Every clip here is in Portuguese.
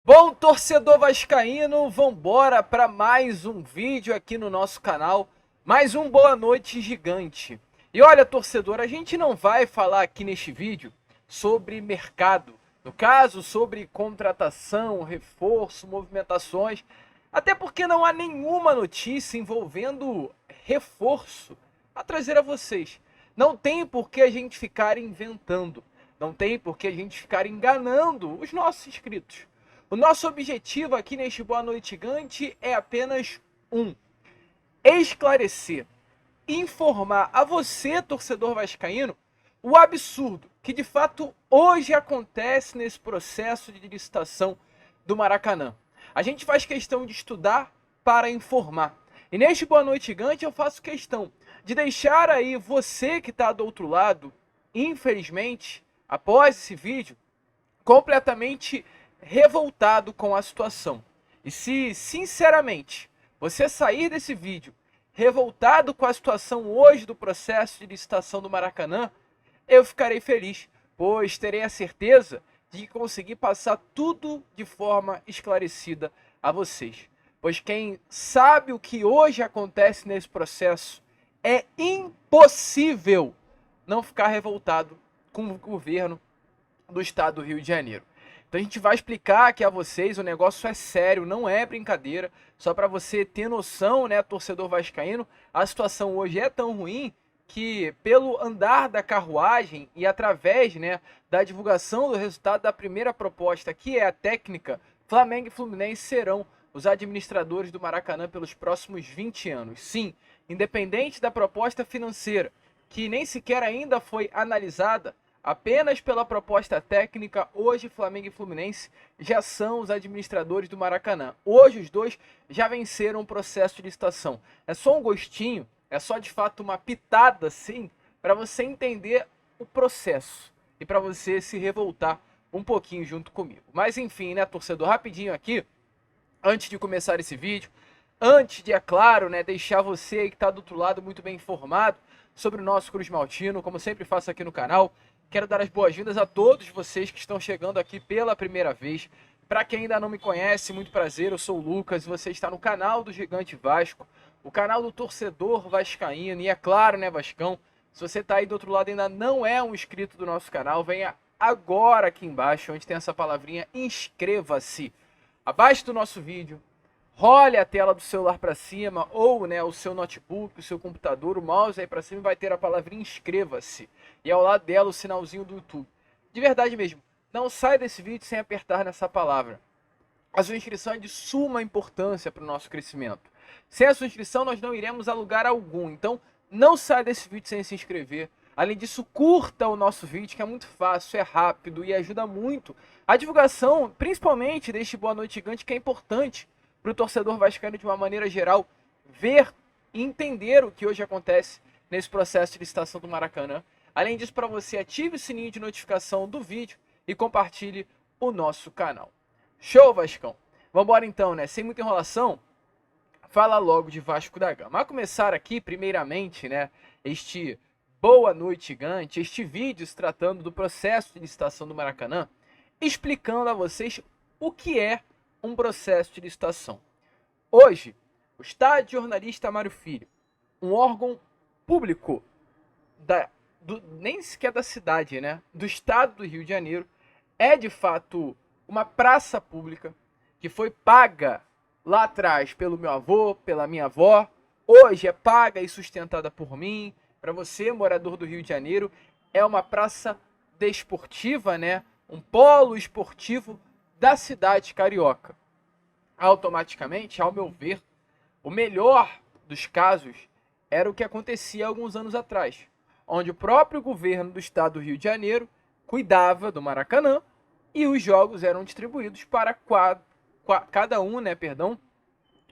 Bom, torcedor vascaíno, vambora para mais um vídeo aqui no nosso canal, mais um Boa Noite Gigante. E olha, torcedor, a gente não vai falar aqui neste vídeo sobre mercado, no caso, sobre contratação, reforço, movimentações, até porque não há nenhuma notícia envolvendo reforço a trazer a vocês. Não tem por que a gente ficar inventando, não tem por que a gente ficar enganando os nossos inscritos. O nosso objetivo aqui neste Boa Noite Gigante é apenas um: esclarecer, informar a você, torcedor vascaíno, o absurdo que de fato hoje acontece nesse processo de licitação do Maracanã. A gente faz questão de estudar para informar. E neste Boa Noite Gigante eu faço questão de deixar aí você que está do outro lado, infelizmente, após esse vídeo, completamente revoltado com a situação. E se, sinceramente, você sair desse vídeo revoltado com a situação hoje do processo de licitação do Maracanã, eu ficarei feliz, pois terei a certeza de conseguir passar tudo de forma esclarecida a vocês. Pois quem sabe o que hoje acontece nesse processo, é impossível não ficar revoltado com o governo do estado do Rio de Janeiro. Então a gente vai explicar aqui a vocês, o negócio é sério, não é brincadeira. Só para você ter noção, né, torcedor vascaíno, a situação hoje é tão ruim que pelo andar da carruagem e através, né, da divulgação do resultado da primeira proposta, que é a técnica, Flamengo e Fluminense serão os administradores do Maracanã pelos próximos 20 anos. Sim, independente da proposta financeira, que nem sequer ainda foi analisada, apenas pela proposta técnica, hoje Flamengo e Fluminense já são os administradores do Maracanã. Hoje os dois já venceram o processo de licitação. É só um gostinho, é só de fato uma pitada, sim, para você entender o processo e para você se revoltar um pouquinho junto comigo. Mas enfim, né, torcedor, rapidinho aqui, antes de começar esse vídeo, antes de, é claro, né, deixar você aí que está do outro lado muito bem informado sobre o nosso Cruz Maltino, como sempre faço aqui no canal, quero dar as boas-vindas a todos vocês que estão chegando aqui pela primeira vez. Para quem ainda não me conhece, muito prazer, eu sou o Lucas e você está no canal do Gigante Vasco, o canal do torcedor vascaíno. E é claro, né, Vascão, se você está aí do outro lado e ainda não é um inscrito do nosso canal, venha agora aqui embaixo, onde tem essa palavrinha inscreva-se. Abaixo do nosso vídeo, role a tela do celular para cima ou, né, o seu notebook, o seu computador, o mouse aí para cima, vai ter a palavrinha inscreva-se. E ao lado dela o sinalzinho do YouTube. De verdade mesmo, não sai desse vídeo sem apertar nessa palavra. A sua inscrição é de suma importância para o nosso crescimento. Sem a sua inscrição nós não iremos a lugar algum. Então não sai desse vídeo sem se inscrever. Além disso, curta o nosso vídeo, que é muito fácil, é rápido e ajuda muito a divulgação, principalmente deste Boa Noite Gigante, que é importante para o torcedor vascaíno de uma maneira geral ver e entender o que hoje acontece nesse processo de licitação do Maracanã. Além disso, para você, ative o sininho de notificação do vídeo e compartilhe o nosso canal. Show, Vascão? Vamos embora então, né? Sem muita enrolação, fala logo de Vasco da Gama. A começar aqui, primeiramente, né, este Boa Noite Gigante, este vídeo se tratando do processo de licitação do Maracanã, explicando a vocês o que é um processo de licitação. Hoje, o Estádio Jornalista Mário Filho, um órgão público nem sequer da cidade, né, do estado do Rio de Janeiro, é de fato uma praça pública que foi paga lá atrás pelo meu avô, pela minha avó, hoje é paga e sustentada por mim. Para você, morador do Rio de Janeiro, é uma praça desportiva, né, um polo esportivo da cidade carioca. Automaticamente, ao meu ver, o melhor dos casos era o que acontecia alguns anos atrás, onde o próprio governo do estado do Rio de Janeiro cuidava do Maracanã e os jogos eram distribuídos para cada um, né,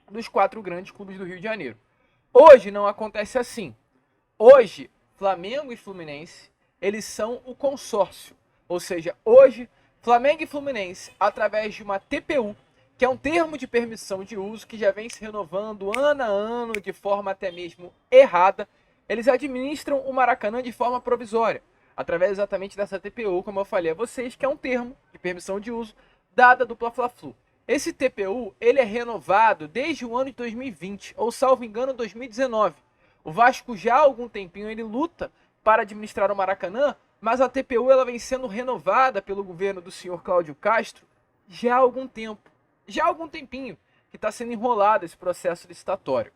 dos 4 grandes clubes do Rio de Janeiro. Hoje não acontece assim. Hoje, Flamengo e Fluminense, eles são o consórcio. Ou seja, hoje, Flamengo e Fluminense, através de uma TPU, que é um termo de permissão de uso que já vem se renovando ano a ano de forma até mesmo errada, eles administram o Maracanã de forma provisória, através exatamente dessa TPU, como eu falei a vocês, que é um termo de permissão de uso dada a dupla Fla-Flu. Esse TPU ele é renovado desde o ano de 2020, ou salvo engano 2019. O Vasco já há algum tempinho ele luta para administrar o Maracanã, mas a TPU ela vem sendo renovada pelo governo do senhor Cláudio Castro já há algum tempo, já há algum tempinho que está sendo enrolado esse processo licitatório.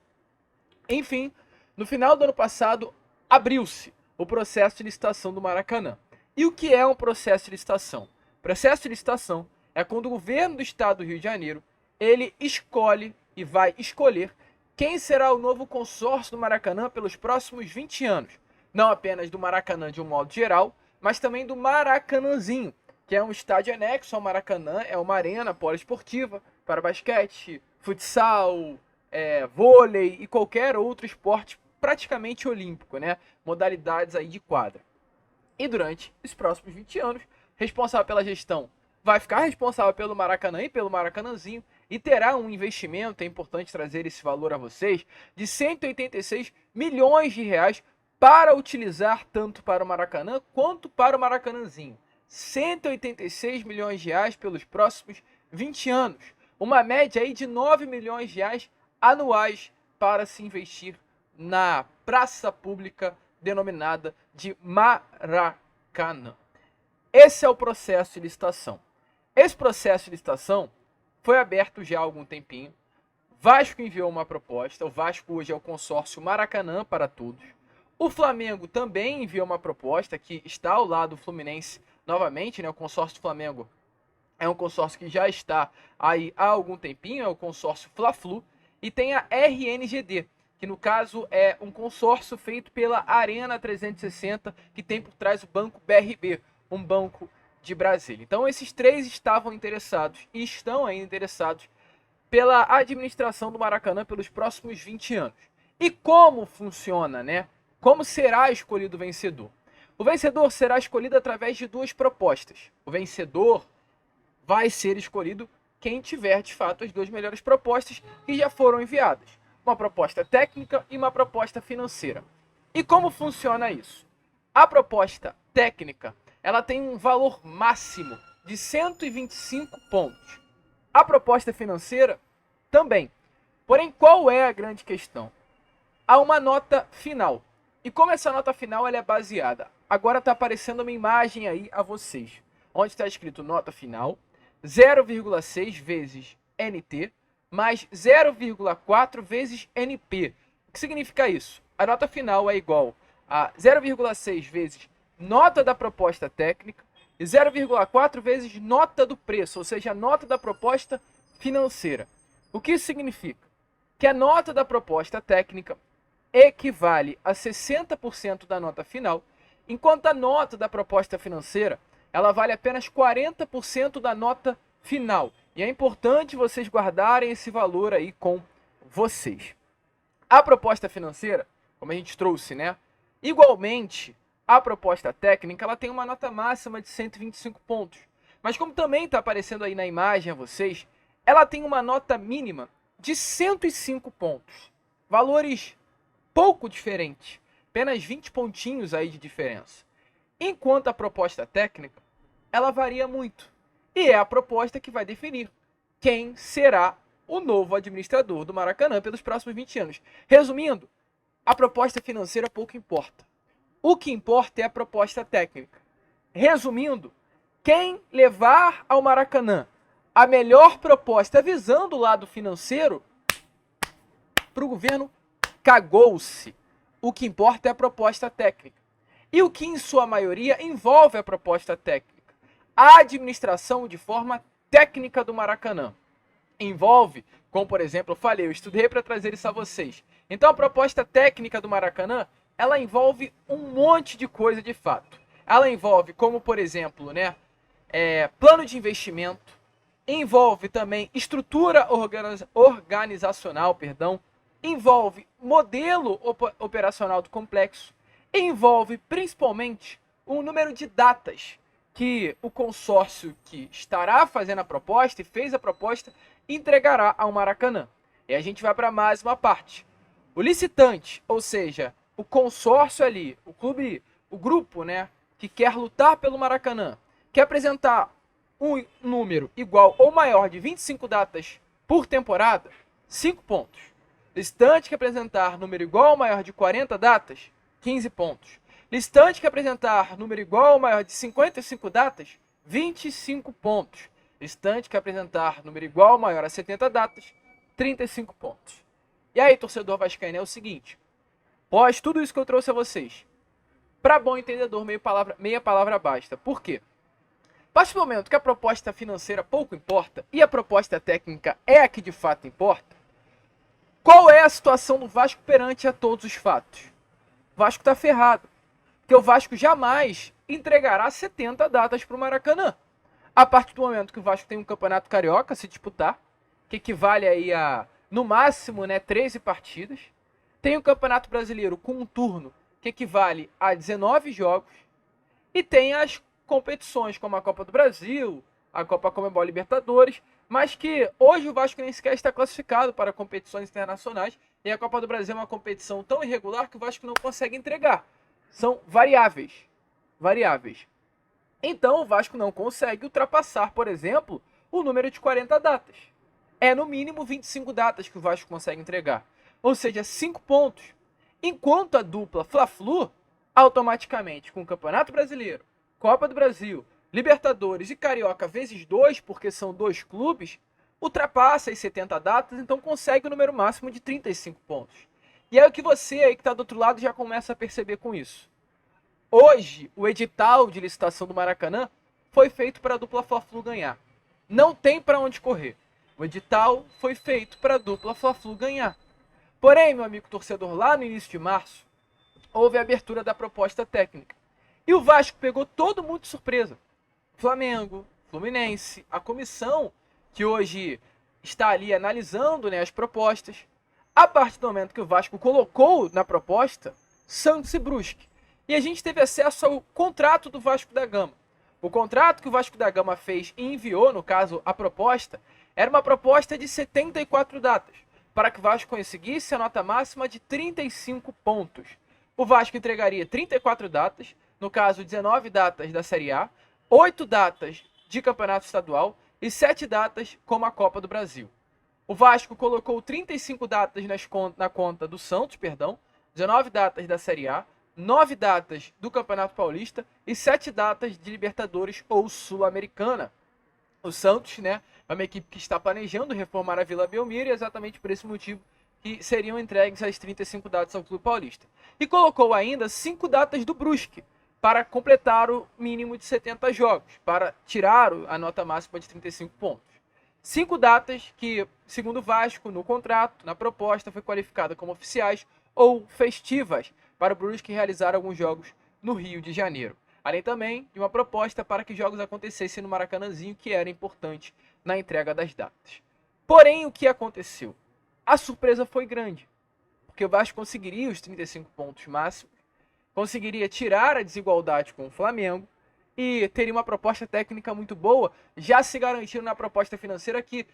Enfim, no final do ano passado abriu-se o processo de licitação do Maracanã. E o que é um processo de licitação? O processo de licitação é quando o governo do estado do Rio de Janeiro ele escolhe e vai escolher quem será o novo consórcio do Maracanã pelos próximos 20 anos. Não apenas do Maracanã de um modo geral, mas também do Maracanãzinho, que é um estádio anexo ao Maracanã, é uma arena poliesportiva para basquete, futsal, vôlei e qualquer outro esporte praticamente olímpico, né? Modalidades aí de quadra. E durante os próximos 20 anos, responsável pela gestão vai ficar responsável pelo Maracanã e pelo Maracanãzinho e terá um investimento, é importante trazer esse valor a vocês, de 186 milhões de reais para utilizar tanto para o Maracanã quanto para o Maracanãzinho. 186 milhões de reais pelos próximos 20 anos. Uma média aí de 9 milhões de reais anuais para se investir na praça pública denominada de Maracanã. Esse é o processo de licitação. Esse processo de licitação foi aberto já há algum tempinho. Vasco enviou uma proposta. O Vasco hoje é o consórcio Maracanã para todos. O Flamengo também enviou uma proposta que está ao lado do Fluminense novamente, né? O consórcio do Flamengo é um consórcio que já está aí há algum tempinho, é o consórcio Fla-Flu. E tem a RNGD, que no caso é um consórcio feito pela Arena 360, que tem por trás o Banco BRB, um banco de Brasília. Então esses três estavam interessados e estão ainda interessados pela administração do Maracanã pelos próximos 20 anos. E como funciona, né? Como será escolhido o vencedor? O vencedor será escolhido através de duas propostas. O vencedor vai ser escolhido quem tiver, de fato, as duas melhores propostas que já foram enviadas. Uma proposta técnica e uma proposta financeira. E como funciona isso? A proposta técnica, ela tem um valor máximo de 125 pontos. A proposta financeira também. Porém, qual é a grande questão? Há uma nota final. E como essa nota final ela é baseada? Agora está aparecendo uma imagem aí a vocês, onde está escrito nota final, 0,6 vezes NT, mais 0,4 vezes NP. O que significa isso? A nota final é igual a 0,6 vezes nota da proposta técnica e 0,4 vezes nota do preço, ou seja, a nota da proposta financeira. O que isso significa? Que a nota da proposta técnica equivale a 60% da nota final, enquanto a nota da proposta financeira ela vale apenas 40% da nota final. E é importante vocês guardarem esse valor aí com vocês. A proposta financeira, como a gente trouxe, né? Igualmente, a proposta técnica ela tem uma nota máxima de 125 pontos. Mas como também está aparecendo aí na imagem a vocês, ela tem uma nota mínima de 105 pontos. Valores pouco diferentes, apenas 20 pontinhos aí de diferença. Enquanto a proposta técnica, ela varia muito. E é a proposta que vai definir quem será o novo administrador do Maracanã pelos próximos 20 anos. Resumindo, a proposta financeira pouco importa. O que importa é a proposta técnica. Resumindo, quem levar ao Maracanã a melhor proposta visando o lado financeiro, para o governo, cagou-se. O que importa é a proposta técnica. E o que, em sua maioria, envolve a proposta técnica? A administração de forma técnica do Maracanã. Envolve, como por exemplo, eu falei, eu estudei para trazer isso a vocês. Então a proposta técnica do Maracanã, ela envolve um monte de coisa de fato. Ela envolve, como por exemplo, né, plano de investimento, envolve também estrutura organizacional, envolve modelo operacional do complexo, envolve principalmente o número de datas que o consórcio que estará fazendo a proposta e fez a proposta entregará ao Maracanã. E a gente vai para mais uma parte. O licitante, ou seja, o consórcio ali, o clube, o grupo, né, que quer lutar pelo Maracanã, quer apresentar um número igual ou maior de 25 datas por temporada, 5 pontos. Listante que apresentar número igual ou maior de 40 datas, 15 pontos. Listante que apresentar número igual ou maior de 55 datas, 25 pontos. Listante que apresentar número igual ou maior a 70 datas, 35 pontos. E aí, torcedor vascaíno, é o seguinte. Após tudo isso que eu trouxe a vocês, para bom entendedor, meia palavra basta. Por quê? A partir do momento que a proposta financeira pouco importa e a proposta técnica é a que de fato importa, qual é a situação do Vasco perante a todos os fatos? O Vasco está ferrado, porque o Vasco jamais entregará 70 datas para o Maracanã. A partir do momento que o Vasco tem um campeonato carioca a se disputar, que equivale aí a, no máximo, 13 partidas, tem o Campeonato Brasileiro com um turno que equivale a 19 jogos, e tem as competições como a Copa do Brasil, a Copa Conmebol Libertadores, mas que hoje o Vasco nem sequer está classificado para competições internacionais, e a Copa do Brasil é uma competição tão irregular que o Vasco não consegue entregar. São variáveis. Então o Vasco não consegue ultrapassar, por exemplo, o número de 40 datas. É no mínimo 25 datas que o Vasco consegue entregar. Ou seja, 5 pontos. Enquanto a dupla Fla-Flu, automaticamente com o Campeonato Brasileiro, Copa do Brasil, Libertadores e Carioca vezes 2, porque são 2 clubes, ultrapassa as 70 datas, então consegue o número máximo de 35 pontos. E é o que você aí que está do outro lado já começa a perceber com isso. Hoje, o edital de licitação do Maracanã foi feito para a dupla Fla-Flu ganhar. Não tem para onde correr. O edital foi feito para a dupla Fla-Flu ganhar. Porém, meu amigo torcedor, lá no início de março, houve a abertura da proposta técnica. E o Vasco pegou todo mundo de surpresa. Flamengo, Fluminense, a comissão que hoje está ali analisando, as propostas. A partir do momento que o Vasco colocou na proposta Santos e Brusque. E a gente teve acesso ao contrato do Vasco da Gama. O contrato que o Vasco da Gama fez e enviou, no caso, a proposta, era uma proposta de 74 datas, para que o Vasco conseguisse a nota máxima de 35 pontos. O Vasco entregaria 34 datas, no caso 19 datas da Série A, 8 datas de campeonato estadual e 7 datas como a Copa do Brasil. O Vasco colocou 35 datas na conta do Santos, 19 datas da Série A, 9 datas do Campeonato Paulista e 7 datas de Libertadores ou Sul-Americana. O Santos, é uma equipe que está planejando reformar a Vila Belmiro e exatamente por esse motivo que seriam entregues as 35 datas ao Clube Paulista. E colocou ainda 5 datas do Brusque para completar o mínimo de 70 jogos, para tirar a nota máxima de 35 pontos. 5 datas que, segundo o Vasco, no contrato, na proposta, foi qualificada como oficiais ou festivas para o Brusque realizar alguns jogos no Rio de Janeiro. Além também de uma proposta para que jogos acontecessem no Maracanãzinho, que era importante na entrega das datas. Porém, o que aconteceu? A surpresa foi grande, porque o Vasco conseguiria os 35 pontos máximos, conseguiria tirar a desigualdade com o Flamengo e teria uma proposta técnica muito boa, já se garantindo na proposta financeira que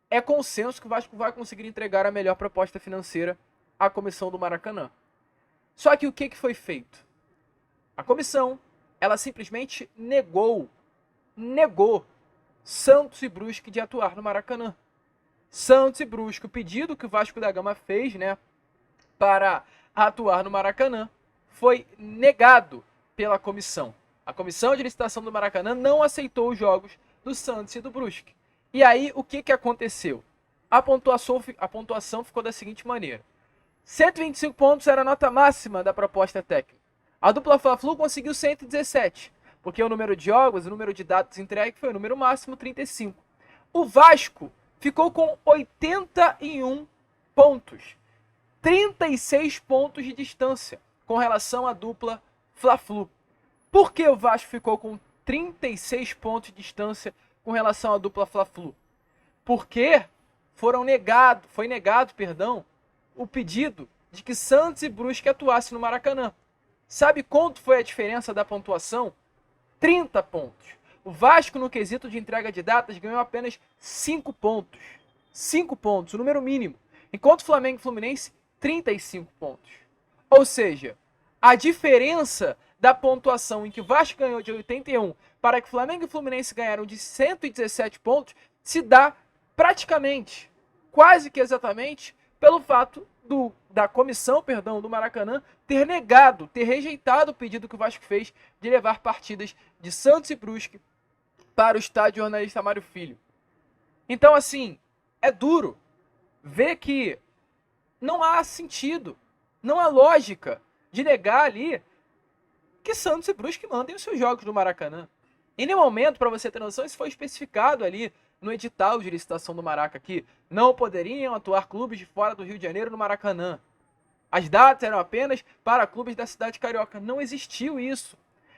é consenso que o Vasco vai conseguir entregar a melhor proposta financeira à comissão do Maracanã. Só que o que foi feito? A comissão, ela simplesmente negou Santos e Brusque de atuar no Maracanã. Santos e Brusque, o pedido que o Vasco da Gama fez, para atuar no Maracanã, foi negado pela comissão. A comissão de licitação do Maracanã não aceitou os jogos do Santos e do Brusque. E aí, o que aconteceu? A pontuação ficou da seguinte maneira. 125 pontos era a nota máxima da proposta técnica. A dupla Fla-Flu conseguiu 117, porque o número de jogos, o número de datas entregues foi o número máximo, 35. O Vasco ficou com 81 pontos, 36 pontos de distância com relação à dupla Fla-Flu. Por que o Vasco ficou com 36 pontos de distância com relação à dupla Fla-Flu? Porque foi negado, o pedido de que Santos e Brusque atuassem no Maracanã. Sabe quanto foi a diferença da pontuação? 30 pontos. O Vasco, no quesito de entrega de datas, ganhou apenas 5 pontos. 5 pontos, o número mínimo. Enquanto Flamengo e Fluminense, 35 pontos. Ou seja, a diferença da pontuação em que o Vasco ganhou de 81 para que Flamengo e Fluminense ganharam de 117 pontos, se dá praticamente, quase que exatamente, pelo fato da comissão, do Maracanã ter negado, ter rejeitado o pedido que o Vasco fez de levar partidas de Santos e Brusque para o estádio Jornalista Mário Filho. Então, assim, é duro ver que não há sentido, não há lógica de negar ali que Santos e Brusque mandem os seus jogos no Maracanã. Em nenhum momento, para você ter noção, isso foi especificado ali no edital de licitação do Maraca, que não poderiam atuar clubes de fora do Rio de Janeiro no Maracanã. As datas eram apenas para clubes da cidade carioca. Não existiu isso.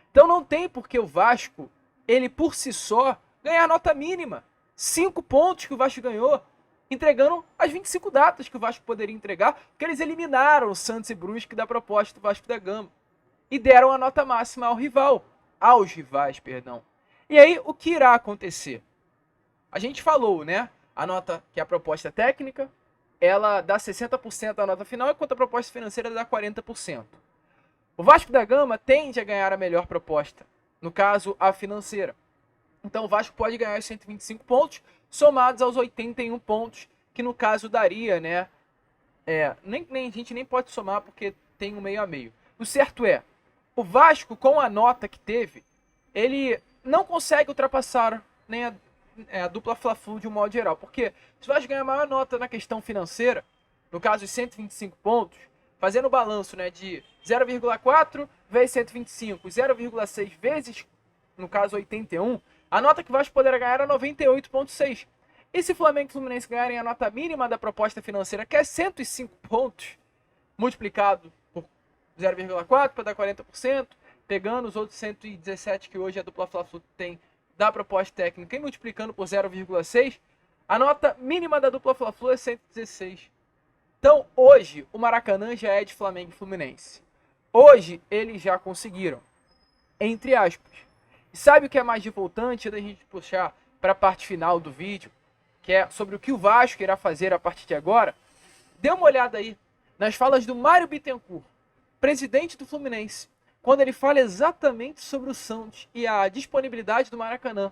Então não tem por que o Vasco, ele por si só, ganhar nota mínima. 5 pontos que o Vasco ganhou, entregando as 25 datas que o Vasco poderia entregar, porque eles eliminaram o Santos e Brusque da proposta do Vasco da Gama. E deram a nota máxima aos rivais. E aí, o que irá acontecer? A gente falou, né? A nota que é a proposta técnica, ela dá 60% da nota final, enquanto a proposta financeira dá 40%. O Vasco da Gama tende a ganhar a melhor proposta, no caso, a financeira. Então o Vasco pode ganhar os 125 pontos, somados aos 81 pontos, que no caso daria, né? A gente nem pode somar porque tem um meio a meio. O certo é, o Vasco, com a nota que teve, ele não consegue ultrapassar nem a dupla Fla-Flu de um modo geral. Porque se o Vasco ganhar a maior nota na questão financeira, no caso de 125 pontos, fazendo o balanço, né, de 0,4 vezes 125, 0,6 vezes, no caso, 81, a nota que o Vasco poderá ganhar era 98,6. E se Flamengo e Fluminense ganharem a nota mínima da proposta financeira, que é 105 pontos, multiplicado por 0,4 para dar 40%, pegando os outros 117 que hoje a dupla Fla-Flu tem da proposta técnica e multiplicando por 0,6, a nota mínima da dupla Fla-Flu é 116. Então, hoje, o Maracanã já é de Flamengo e Fluminense. Hoje, eles já conseguiram, entre aspas. E sabe o que é mais revoltante da gente puxar para a parte final do vídeo, que é sobre o que o Vasco irá fazer a partir de agora? Dê uma olhada aí nas falas do Mário Bittencourt, presidente do Fluminense, quando ele fala exatamente sobre o Santos e a disponibilidade do Maracanã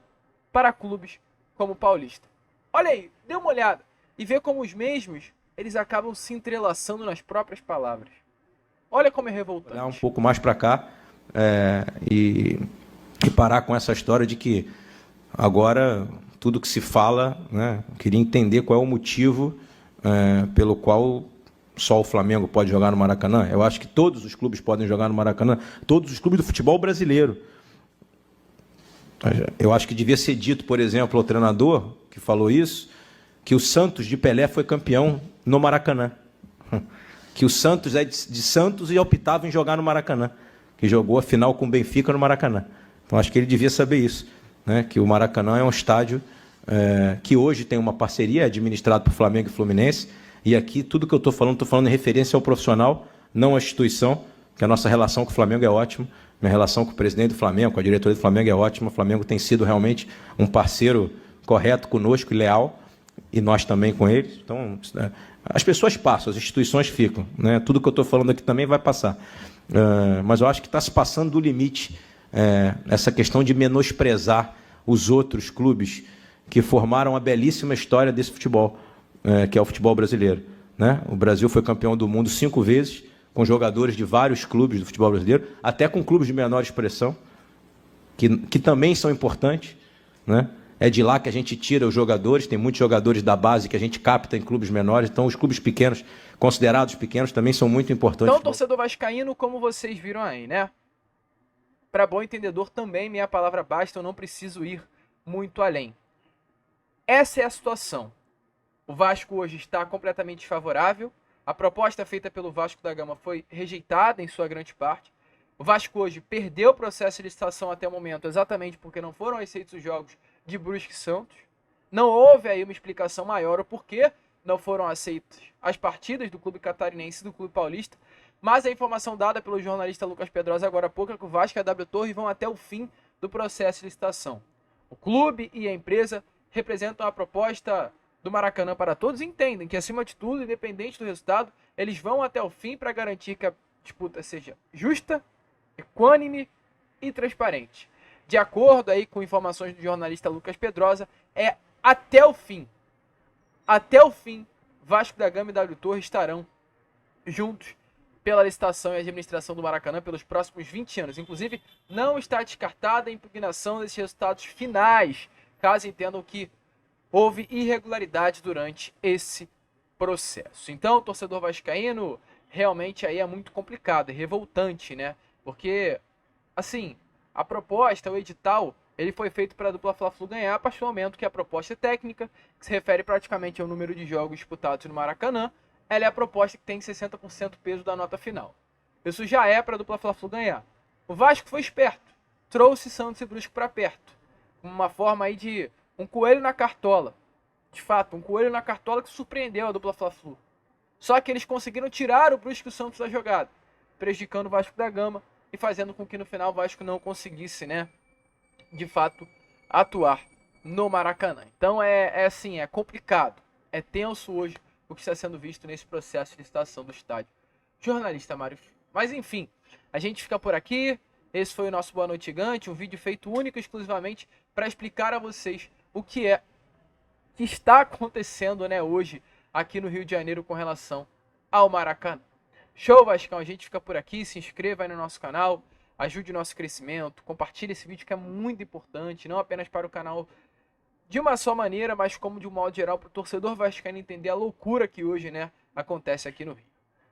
para clubes como o Paulista. Olha aí, dê uma olhada e vê como os mesmos, eles acabam se entrelaçando nas próprias palavras. Olha como é revoltante. Olhar um pouco mais para cá e parar com essa história de que agora tudo que se fala, né, eu queria entender qual é o motivo pelo qual só o Flamengo pode jogar no Maracanã. Eu acho que todos os clubes podem jogar no Maracanã, todos os clubes do futebol brasileiro. Eu acho que devia ser dito, por exemplo, ao treinador que falou isso, que o Santos de Pelé foi campeão no Maracanã. Que o Santos é de Santos e optava em jogar no Maracanã. Que jogou a final com o Benfica no Maracanã. Então acho que ele devia saber isso, né? Que o Maracanã é um estádio que hoje tem uma parceria administrado por Flamengo e Fluminense. E aqui tudo que eu estou falando em referência ao profissional, não à instituição, que a nossa relação com o Flamengo é ótima. Minha relação com o presidente do Flamengo, com a diretoria do Flamengo é ótima. O Flamengo tem sido realmente um parceiro correto conosco e leal, e nós também com eles. Então, as pessoas passam, as instituições ficam, né? Tudo que eu estou falando aqui também vai passar. Mas eu acho que está se passando do limite essa questão de menosprezar os outros clubes que formaram a belíssima história desse futebol, que é o futebol brasileiro, né? O Brasil foi campeão do mundo 5 vezes, com jogadores de vários clubes do futebol brasileiro, até com clubes de menor expressão, que também são importantes, né? É de lá que a gente tira os jogadores, tem muitos jogadores da base que a gente capta em clubes menores, então os clubes pequenos, considerados pequenos, também são muito importantes. Então, torcedor vascaíno, como vocês viram aí, né? Para bom entendedor também, minha palavra basta, eu não preciso ir muito além. Essa é a situação. O Vasco hoje está completamente desfavorável. A proposta feita pelo Vasco da Gama foi rejeitada em sua grande parte. O Vasco hoje perdeu o processo de licitação até o momento, exatamente porque não foram aceitos os jogos de Brusque e Santos. Não houve aí uma explicação maior o porquê não foram aceitas as partidas do clube catarinense e do clube paulista. Mas a informação dada pelo jornalista Lucas Pedrosa agora há pouco é que o Vasco e a W Torre vão até o fim do processo de licitação. O clube e a empresa representam a proposta do Maracanã para todos e entendem que, acima de tudo, independente do resultado, eles vão até o fim para garantir que a disputa seja justa equânime e transparente. De acordo aí com informações do jornalista Lucas Pedrosa, é até o fim. Até o fim, Vasco da Gama e W Torre estarão juntos pela licitação e administração do Maracanã pelos próximos 20 anos. Inclusive, não está descartada a impugnação desses resultados finais, caso entendam que houve irregularidade durante esse processo. Então, o torcedor vascaíno realmente aí é muito complicado, é revoltante, né? Porque, assim, a proposta, o edital, ele foi feito para a dupla Fla-Flu ganhar a partir do momento que a proposta é técnica, que se refere praticamente ao número de jogos disputados no Maracanã, ela é a proposta que tem 60% peso da nota final. Isso já é para a dupla Fla-Flu ganhar. O Vasco foi esperto, trouxe Santos e Brusque para perto, uma forma aí de um coelho na cartola. De fato, um coelho na cartola que surpreendeu a dupla Fla-Flu. Só que eles conseguiram tirar o Brusque e o Santos da jogada, prejudicando o Vasco da Gama e fazendo com que no final o Vasco não conseguisse, né, de fato, atuar no Maracanã. Então é assim, é complicado, é tenso hoje o que está sendo visto nesse processo de licitação do estádio. Jornalista Mário Filho. Mas enfim, a gente fica por aqui. Esse foi o nosso Boa Noite Gigante, um vídeo feito único e exclusivamente para explicar a vocês o que está acontecendo, né, hoje aqui no Rio de Janeiro com relação ao Maracanã. Show, Vascão, a gente fica por aqui, se inscreva aí no nosso canal, ajude o nosso crescimento, compartilhe esse vídeo que é muito importante, não apenas para o canal de uma só maneira, mas como de um modo geral para o torcedor vascaíno entender a loucura que hoje, né, acontece aqui no Rio.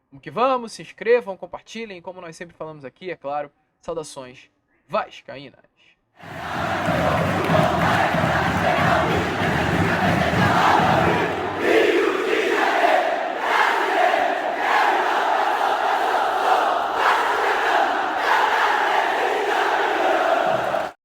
Vamos que vamos, se inscrevam, compartilhem, como nós sempre falamos aqui, é claro, saudações vascaínas.